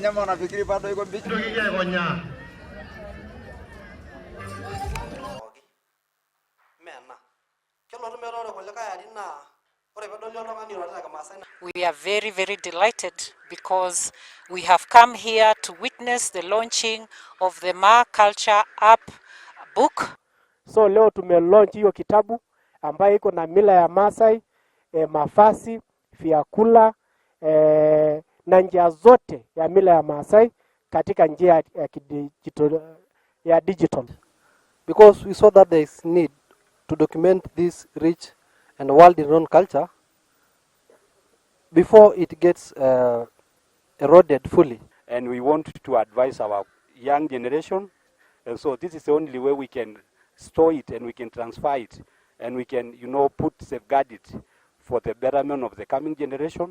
nyama wanafikiri bado iko mbichi. We are very, very delighted because we have come here to witness the launching of the Ma Culture App book. So leo tumelaunch hiyo kitabu ambayo iko na mila ya Maasai, mafasi, vyakula na njia zote ya mila ya Maasai katika njia ya digital. Because we saw that there is need to document this rich and world-renowned culture before it gets eroded fully. And we want to advise our young generation, and so this is the only way we can store it and we can transfer it and we can, safeguard it for the betterment of the coming generation.